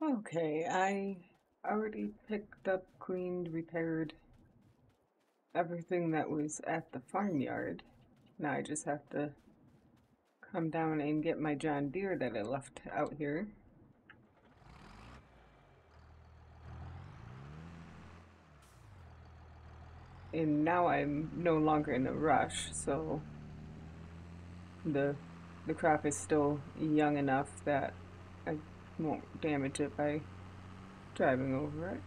Okay, I already picked up, cleaned, repaired everything that was at the farmyard. Now I just have to come down and get my John Deere that I left out here. And now I'm no longer in a rush, so the the crop is still young enough that I won't damage it by driving over it.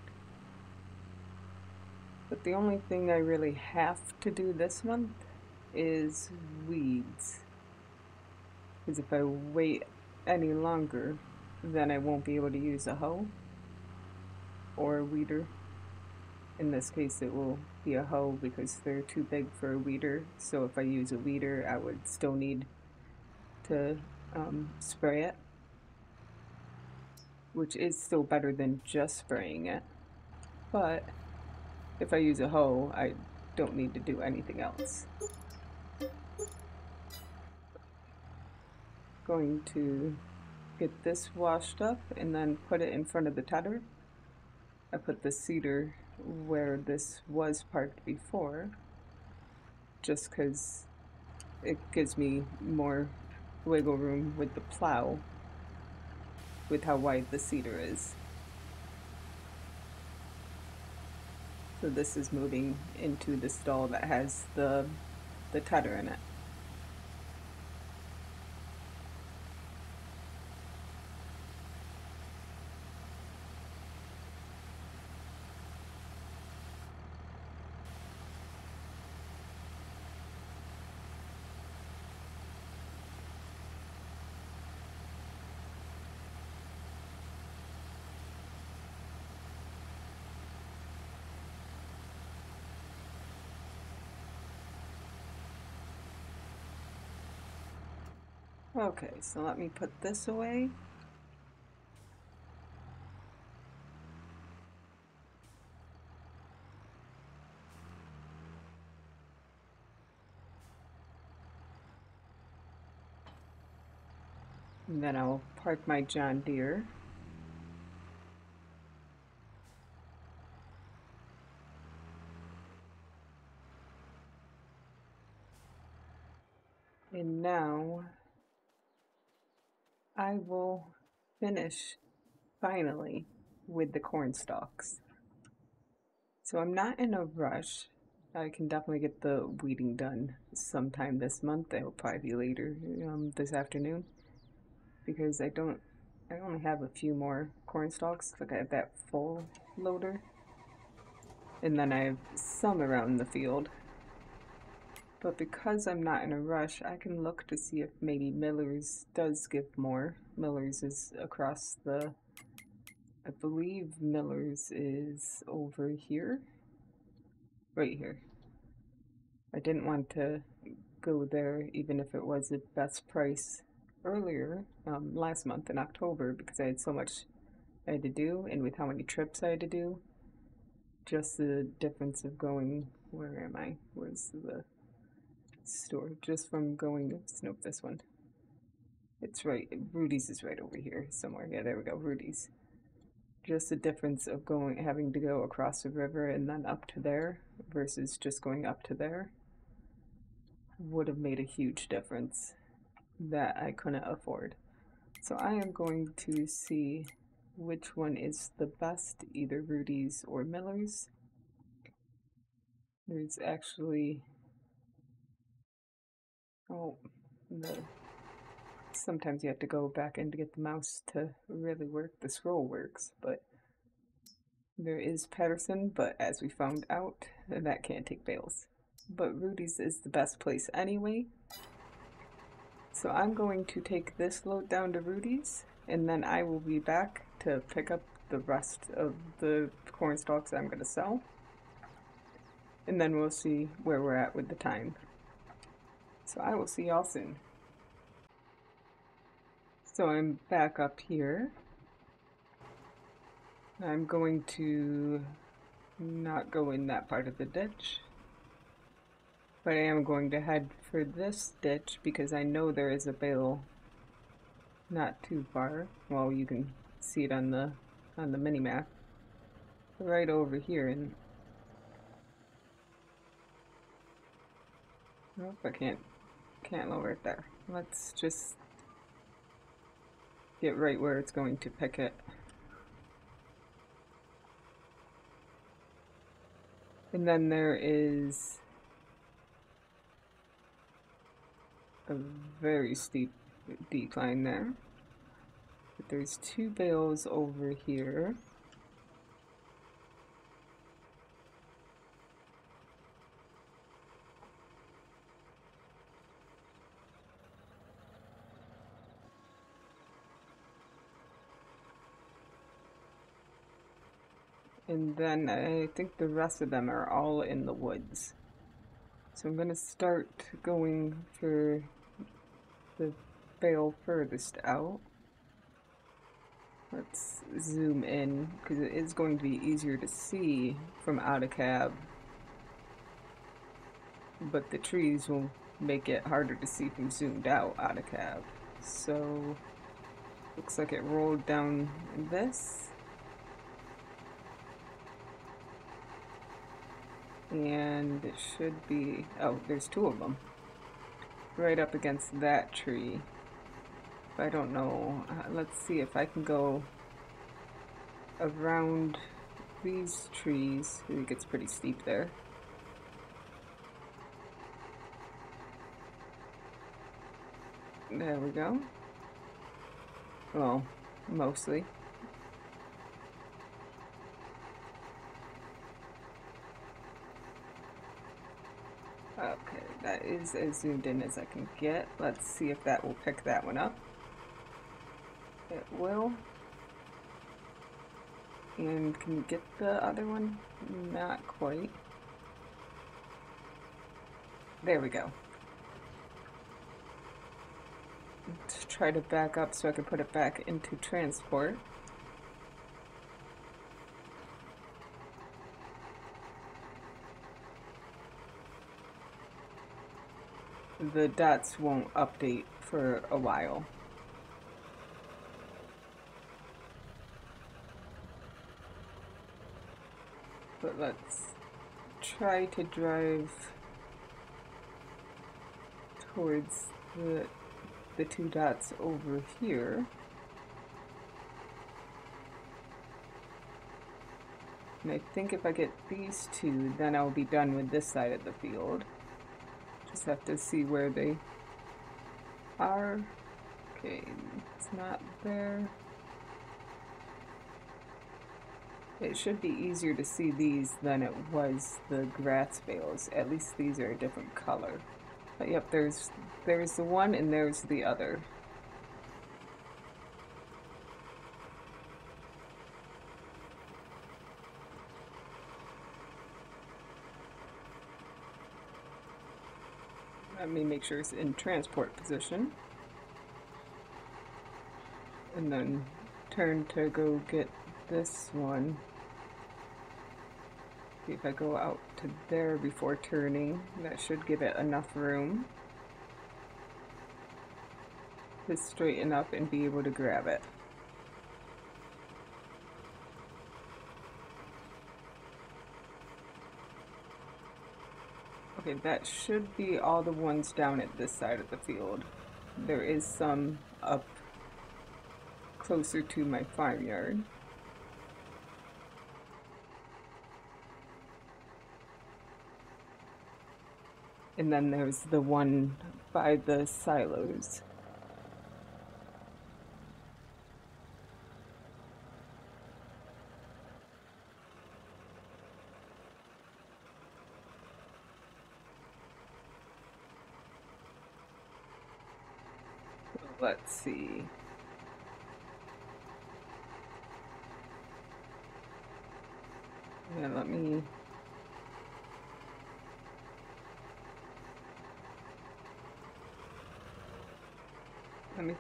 But the only thing I really have to do this month is weeds. Because if I wait any longer, then I won't be able to use a hoe or a weeder. In this case, it will be a hoe because they're too big for a weeder. So if I use a weeder, I would still need to spray it, which is still better than just spraying it. But if I use a hoe, I don't need to do anything else. Going to get this washed up and then put it in front of the tedder. I put the seeder where this was parked before, just because it gives me more wiggle room with the plow with how wide the seeder is. So this is moving into the stall that has the tedder in it. Okay, so let me put this away. And then I'll park my John Deere. And now I will finish finally with the corn stalks. So I'm not in a rush. I can definitely get the weeding done sometime this month. It'll probably be later this afternoon because I only have a few more corn stalks. Like I have that full loader, and then I have some around the field. But because I'm not in a rush, I can look to see if maybe Miller's does give more. Miller's is across the, I believe Miller's is over here. Right here. I didn't want to go there even if it was the best price earlier, last month in October, because I had so much I had to do, and with how many trips I had to do, just the difference of going, where am I? Where's the store? Just from going, oops, nope, this one. It's right, Rudy's is right over here somewhere. Yeah, there we go, Rudy's. Just the difference of having to go across the river and then up to there versus just going up to there would have made a huge difference that I couldn't afford. So I am going to see which one is the best, either Rudy's or Miller's. There's actually, sometimes you have to go back in to get the mouse to really work. The scroll works, but there is Patterson, but as we found out, that can't take bales. But Rudy's is the best place anyway. So I'm going to take this load down to Rudy's, and then I will be back to pick up the rest of the corn stalks I'm going to sell. And then we'll see where we're at with the time. So I will see y'all soon. So I'm back up here. I'm going to not go in that part of the ditch, but I am going to head for this ditch because I know there is a bale not too far. Well, you can see it on the on the mini map. Right over here, and nope, I can't lower it there. Let's just get right where it's going to pick it. And then there is a very steep decline there. But there's 2 bales over here. And then I think the rest of them are all in the woods. So I'm gonna start going for the bale furthest out. Let's zoom in, because it is going to be easier to see from out of cab. But the trees will make it harder to see from zoomed out of cab. So, looks like it rolled down this. And it should be, oh, there's 2 of them. Right up against that tree. I don't know, let's see if I can go around these trees. It gets pretty steep there. There we go. Well, mostly. Okay, that is as zoomed in as I can get. Let's see if that will pick that one up. It will. And can you get the other one? Not quite. There we go. Let's try to back up so I can put it back into transport. The dots won't update for a while. But let's try to drive towards the 2 dots over here. And I think if I get these 2, then I'll be done with this side of the field. Just have to see where they are. Okay, it's not there. It should be easier to see these than it was the grass bales. At least these are a different color. But yep, there's the one and there's the other. Let me make sure it's in transport position. And then turn to go get this one. See if I go out to there before turning, that should give it enough room to straighten up and be able to grab it. Okay, that should be all the ones down at this side of the field. There is some up closer to my farmyard. And then there's the one by the silos. Let's see. Yeah, let me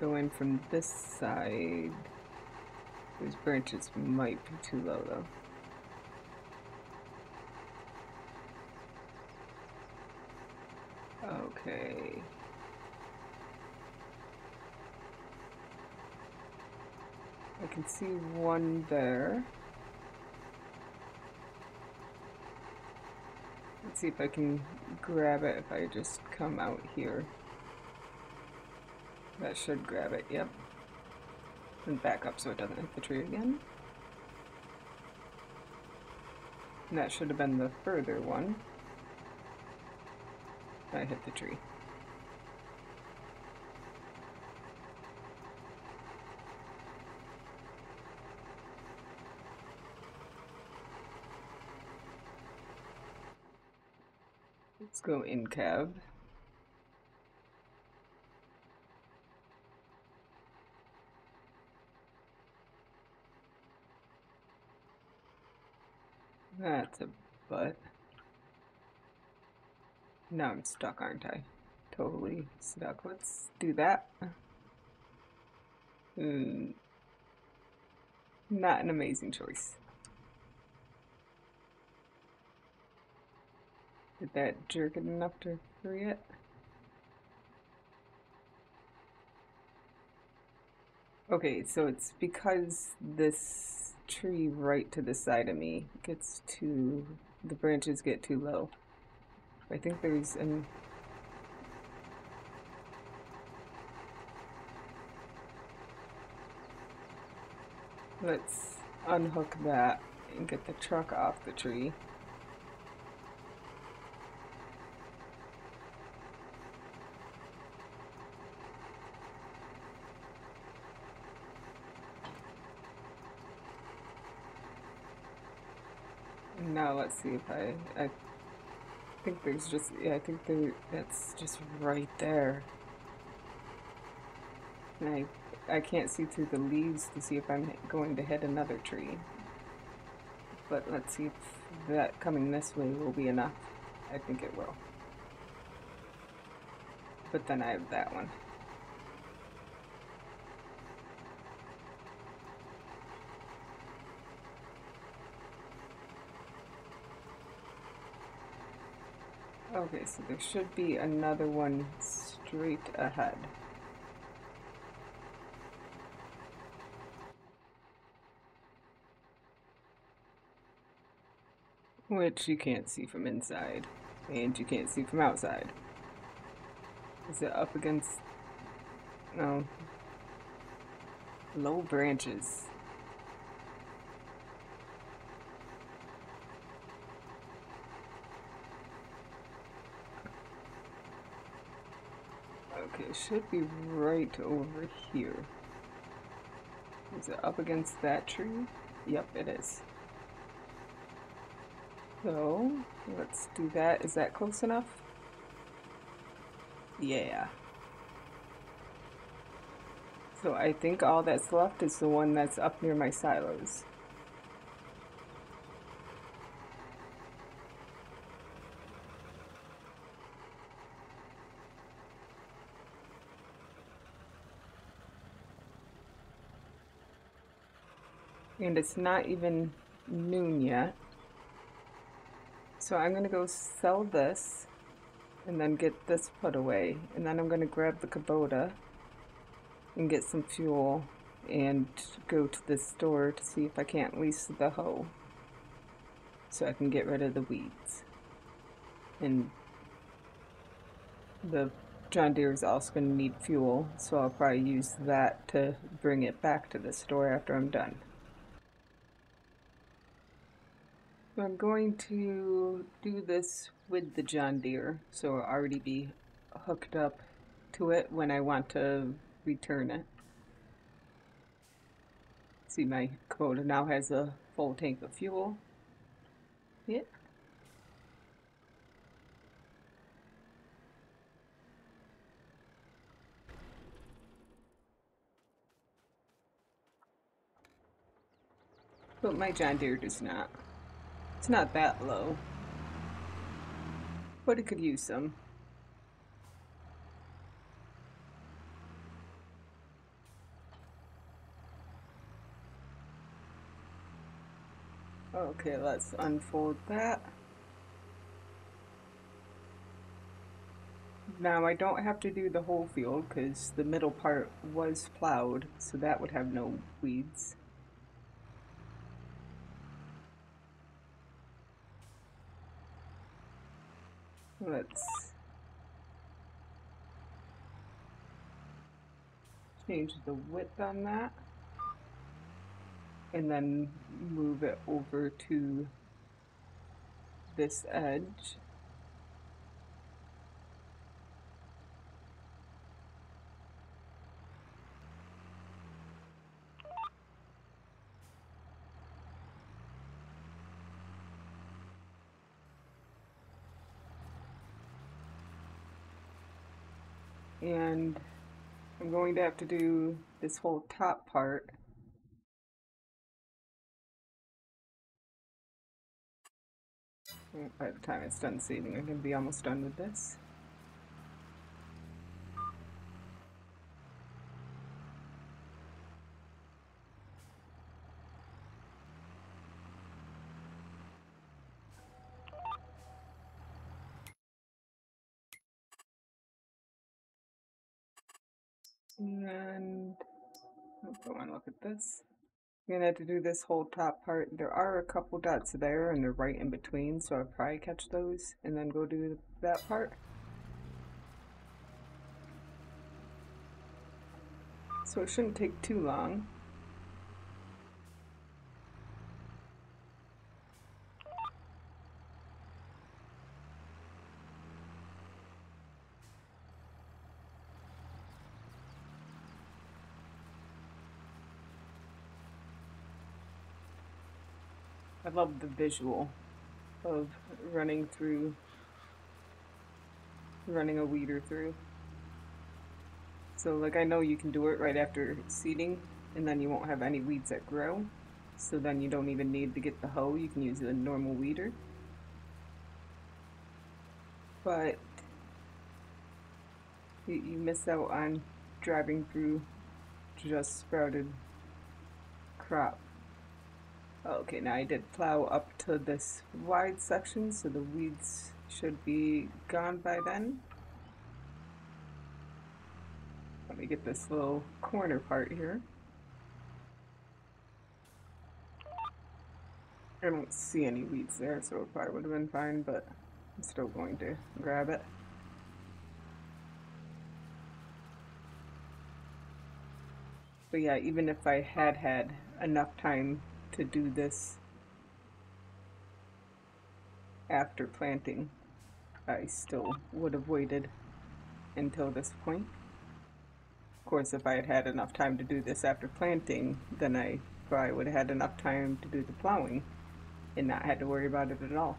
go in from this side. Those branches might be too low though. Okay. I can see one there. Let's see if I can grab it if I just come out here. That should grab it, yep. And back up so it doesn't hit the tree again. And that should have been the further one. I hit the tree. Let's go in cab. That's a butt. Now I'm stuck, aren't I? Totally stuck. Let's do that. Not an amazing choice. Did that jerk it enough to free it? Okay, so it's because this tree right to the side of me gets too, the branches get too low. I think there's an, let's unhook that and get the truck off the tree. And now let's see if I think there's just, yeah, I think that's just right there. And I can't see through the leaves to see if I'm going to hit another tree. But let's see if that coming this way will be enough. I think it will. But then I have that one. Okay, so there should be another one straight ahead. Which you can't see from inside, and you can't see from outside. Is it up against, no, low branches? Okay, it should be right over here. Is it up against that tree? Yep, it is. So, let's do that. Is that close enough? Yeah. So I think all that's left is the one that's up near my silos. And it's not even noon yet. So I'm gonna go sell this and then get this put away. And then I'm gonna grab the Kubota and get some fuel and go to the store to see if I can't lease the hoe so I can get rid of the weeds. And the John Deere is also going to need fuel, so I'll probably use that to bring it back to the store after I'm done. So I'm going to do this with the John Deere, so I'll already be hooked up to it when I want to return it. See, my Kubota now has a full tank of fuel. Yeah. But my John Deere does not. It's not that low, but it could use some. Okay, let's unfold that. Now I don't have to do the whole field because the middle part was plowed, so that would have no weeds. Let's change the width on that and then move it over to this edge. And I'm going to have to do this whole top part. By the time it's done seeding, I'm going to be almost done with this. And let's go and look at this. I'm gonna have to do this whole top part. There are a couple dots there and they're right in between, so I'll probably catch those and then go do that part. So it shouldn't take too long. I love the visual of running a weeder through. So like I know you can do it right after seeding and then you won't have any weeds that grow. So then you don't even need to get the hoe, you can use a normal weeder. But you miss out on driving through just sprouted crop. Okay, now I did plow up to this wide section, so the weeds should be gone by then. Let me get this little corner part here. I don't see any weeds there, so it probably would have been fine, but I'm still going to grab it. But yeah, even if I had enough time to do this after planting, I still would have waited until this point. Of course, if I had had enough time to do this after planting, then I probably would have had enough time to do the plowing and not had to worry about it at all.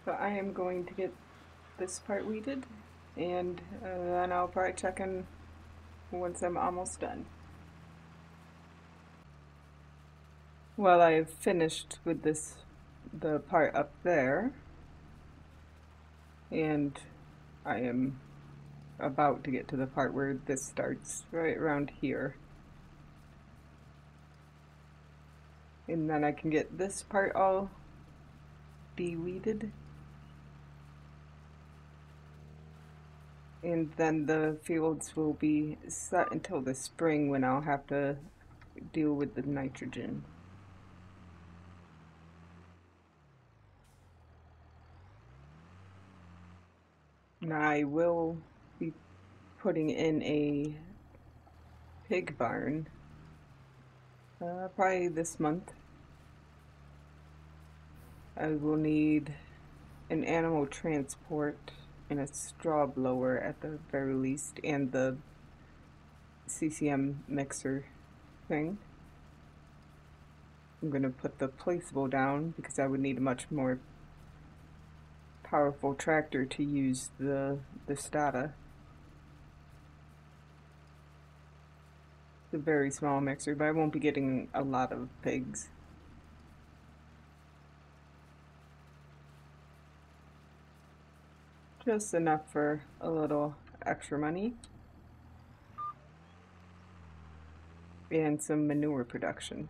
So I am going to get this part weeded, and then I'll probably check in once I'm almost done. Well, I've finished with the part up there, and I am about to get to the part where this starts, right around here. And then I can get this part all de-weeded. And then the fields will be set until the spring when I'll have to deal with the nitrogen. Now I will be putting in a pig barn probably this month. I will need an animal transport and a straw blower at the very least, and the CCM mixer thing. I'm going to put the placeable down because I would need a much more powerful tractor to use the Stata. It's a very small mixer, but I won't be getting a lot of pigs. Just enough for a little extra money and some manure production.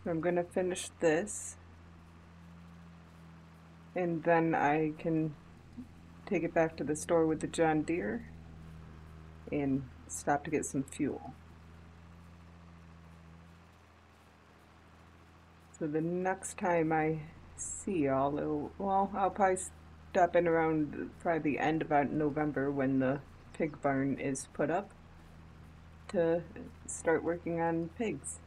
So I'm gonna finish this, and then I can take it back to the store with the John Deere and stop to get some fuel. So the next time I see y'all, well, I'll probably stop in around probably the end of November when the pig barn is put up to start working on pigs.